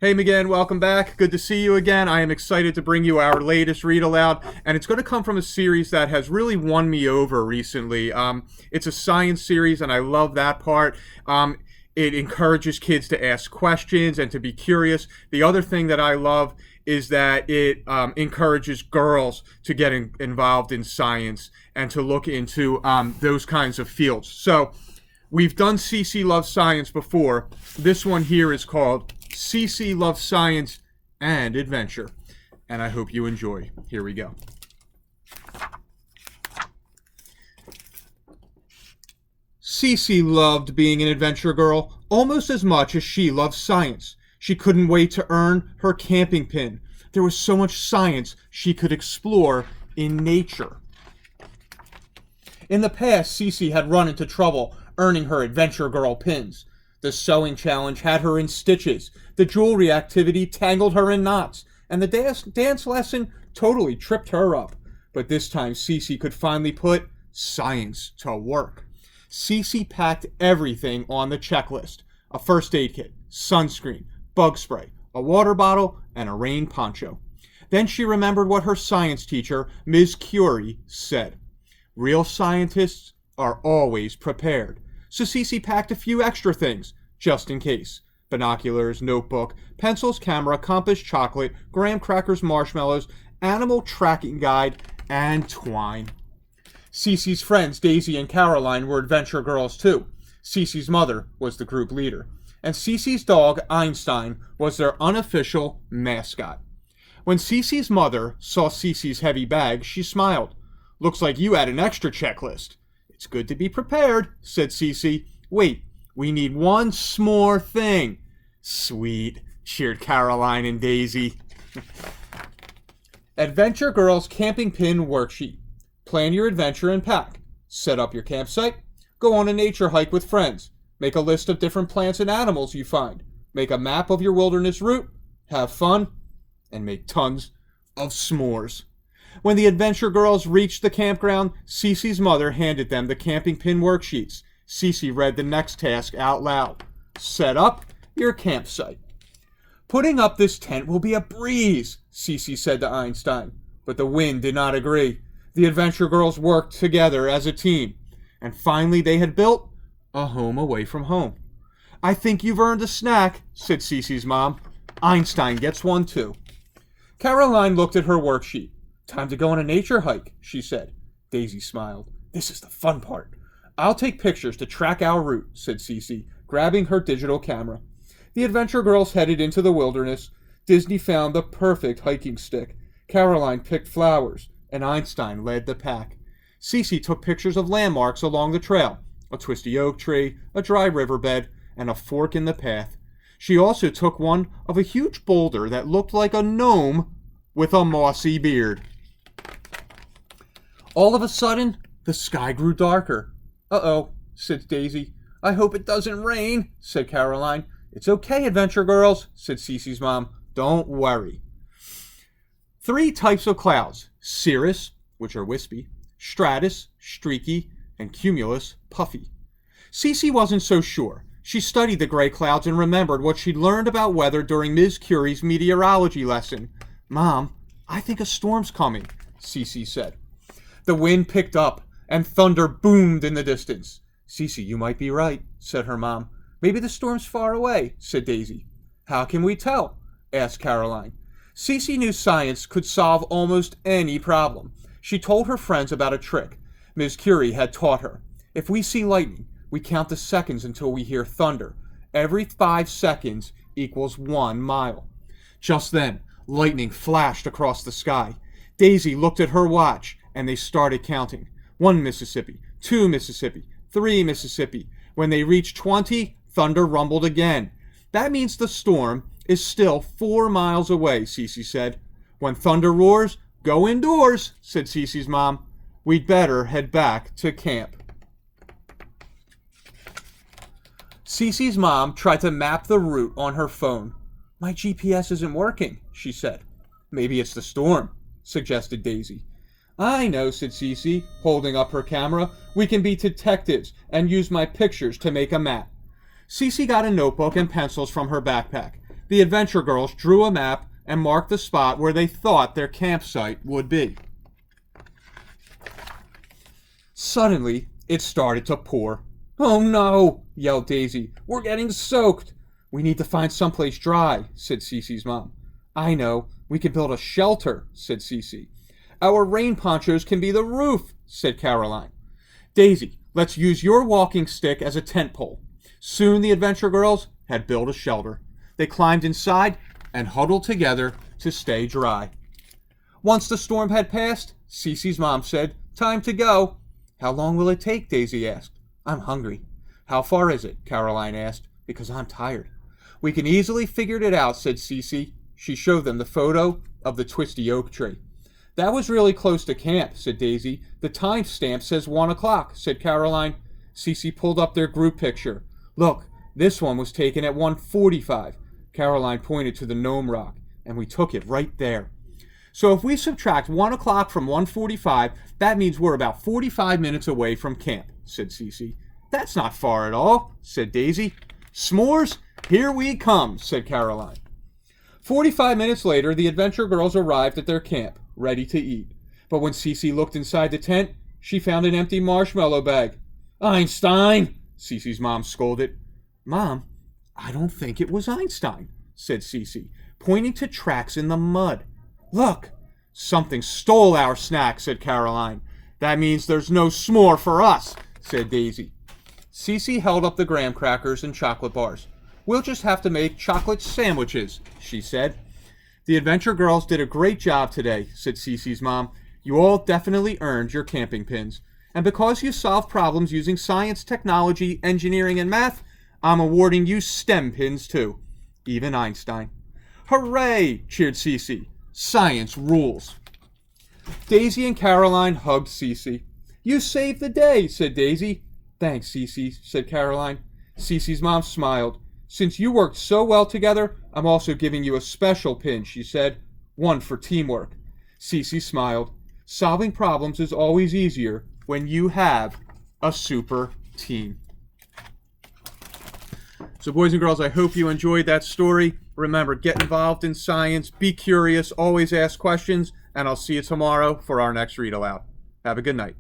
Hey Megan, welcome back. Good to see you again. I am excited to bring you our latest read aloud, and it's going to come from a series that has really won me over recently. It's a science series, and I love that part. It encourages kids to ask questions and to be curious. The other thing that I love is that it encourages girls to get involved in science and to look into those kinds of fields. So, we've done Cece Loves Science before. This one here is called Cece Loves Science and Adventure. And I hope you enjoy. Here we go. Cece loved being an adventure girl almost as much as she loved science. She couldn't wait to earn her camping pin. There was so much science she could explore in nature. In the past, Cece had run into trouble earning her adventure girl pins. The sewing challenge had her in stitches, the jewelry activity tangled her in knots, and the dance lesson totally tripped her up. But this time Cece could finally put science to work. Cece packed everything on the checklist: a first aid kit, sunscreen, bug spray, a water bottle, and a rain poncho. Then she remembered what her science teacher, Ms. Curie, said. Real scientists are always prepared. So Cece packed a few extra things, just in case. Binoculars, notebook, pencils, camera, compass, chocolate, graham crackers, marshmallows, animal tracking guide, and twine. Cece's friends, Daisy and Caroline, were adventure girls too. Cece's mother was the group leader. And Cece's dog, Einstein, was their unofficial mascot. When Cece's mother saw Cece's heavy bag, she smiled. Looks like you had an extra checklist. It's good to be prepared, said Cece. Wait, we need one s'more thing. Sweet, cheered Caroline and Daisy. Adventure Girls Camping Pin Worksheet. Plan your adventure and pack. Set up your campsite. Go on a nature hike with friends. Make a list of different plants and animals you find. Make a map of your wilderness route. Have fun. And make tons of s'mores. When the adventure girls reached the campground, Cece's mother handed them the camping pin worksheets. Cece read the next task out loud. Set up your campsite. Putting up this tent will be a breeze, Cece said to Einstein. But the wind did not agree. The adventure girls worked together as a team. And finally they had built a home away from home. I think you've earned a snack, said Cece's mom. Einstein gets one too. Caroline looked at her worksheet. Time to go on a nature hike, she said. Daisy smiled. This is the fun part. I'll take pictures to track our route, said Cece, grabbing her digital camera. The adventure girls headed into the wilderness. Disney found the perfect hiking stick. Caroline picked flowers, and Einstein led the pack. Cece took pictures of landmarks along the trail, a twisty oak tree, a dry riverbed, and a fork in the path. She also took one of a huge boulder that looked like a gnome with a mossy beard. All of a sudden, the sky grew darker. Uh-oh, said Daisy. I hope it doesn't rain, said Caroline. It's okay, adventure girls, said Cece's mom. Don't worry. 3 types of clouds: cirrus, which are wispy, stratus, streaky, and cumulus, puffy. Cece wasn't so sure. She studied the gray clouds and remembered what she'd learned about weather during Ms. Curie's meteorology lesson. Mom, I think a storm's coming, Cece said. The wind picked up, and thunder boomed in the distance. Cece, you might be right, said her mom. Maybe the storm's far away, said Daisy. How can we tell? Asked Caroline. Cece knew science could solve almost any problem. She told her friends about a trick Ms. Curie had taught her. If we see lightning, we count the seconds until we hear thunder. Every 5 seconds equals 1 mile. Just then, lightning flashed across the sky. Daisy looked at her watch, and they started counting. 1 Mississippi, 2 Mississippi, 3 Mississippi. When they reached 20, thunder rumbled again. That means the storm is still 4 miles away, Cece said. When thunder roars, go indoors, said Cece's mom. We'd better head back to camp. Cece's mom tried to map the route on her phone. My GPS isn't working, she said. Maybe it's the storm, suggested Daisy. I know, said Cece, holding up her camera. We can be detectives and use my pictures to make a map. Cece got a notebook and pencils from her backpack. The adventure girls drew a map and marked the spot where they thought their campsite would be. Suddenly, it started to pour. "Oh no!" yelled Daisy. "We're getting soaked!" "We need to find someplace dry," said Cece's mom. "I know. We can build a shelter," said Cece. "Our rain ponchos can be the roof," said Caroline. "Daisy, let's use your walking stick as a tent pole." Soon the adventure girls had built a shelter. They climbed inside and huddled together to stay dry. Once the storm had passed, Cece's mom said, "Time to go." "How long will it take?" Daisy asked. "I'm hungry." "How far is it?" Caroline asked. "Because I'm tired." "We can easily figure it out," said Cece. She showed them the photo of the twisty oak tree. "That was really close to camp," said Daisy. "The time stamp says 1 o'clock, said Caroline. Cece pulled up their group picture. "Look, this one was taken at 1:45. Caroline pointed to the gnome rock, "and we took it right there." "So if we subtract 1 o'clock from 1:45, that means we're about 45 minutes away from camp," said Cece. "That's not far at all," said Daisy. "S'mores? Here we come," said Caroline. 45 minutes later, the adventure girls arrived at their camp, ready to eat. But when Cece looked inside the tent, she found an empty marshmallow bag. "Einstein!" Cece's mom scolded. "Mom, I don't think it was Einstein," said Cece, pointing to tracks in the mud. "Look, something stole our snack," said Caroline. "That means there's no s'more for us," said Daisy. Cece held up the graham crackers and chocolate bars. "We'll just have to make chocolate sandwiches," she said. "The adventure girls did a great job today," said Cece's mom. "You all definitely earned your camping pins. And because you solved problems using science, technology, engineering, and math, I'm awarding you STEM pins too. Even Einstein." "Hooray!" cheered Cece. "Science rules." Daisy and Caroline hugged Cece. "You saved the day," said Daisy. "Thanks, Cece," said Caroline. Cece's mom smiled. "Since you worked so well together, I'm also giving you a special pin," she said. "One for teamwork." Cece smiled. Solving problems is always easier when you have a super team. So boys and girls, I hope you enjoyed that story. Remember, get involved in science, be curious, always ask questions, and I'll see you tomorrow for our next read aloud. Have a good night.